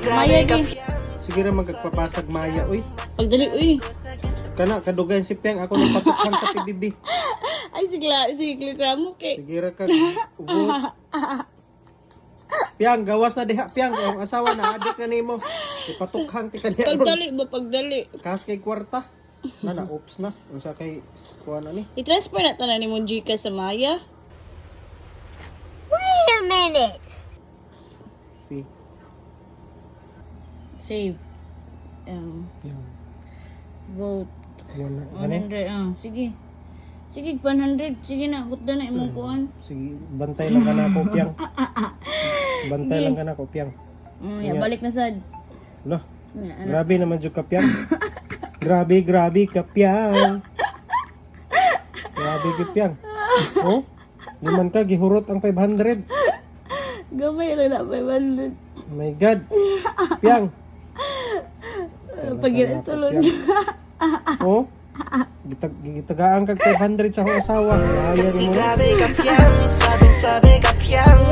Maya di. Sige ra magpapasag Maya, uy. Pagdali, uy. Kana kadugayan si Piang ako nang patukan sa PBB. Ay, sigla mo kay. Sige ra kag ugot. Piang, gawas na diha, Piang. Ang asawa na adik na nimo. Ipatukhang ti kaniya. Pagdali. Kas kay kwarta. Na oops na. Unsa kay kuha na ni? I-transfer na tanan ni mong Gcash sa Maya. Wait a minute. Fee. Save. Piang. Vote. Wala. Ano? 100. Sige. Sige, 100. Sige na, hutda na imong kuan. Sige, bantay lang ka na ako, Piang. Bantay lang ka na ako, Piang. Ya, balik na sad. Lo, Ya, grabe naman dyan ka, Piang. Grabe ka, Piang. Grabe ka, Piang. Oh, liman ka, gihurot ang 500. Gamay lang na 500. Oh my God. Piang. Pag sulod. Oh, gitagaan kag 500 sa akong asawa. Ayaw mo. Grabe ka, Piang. Sabing-sabi ka, Piang.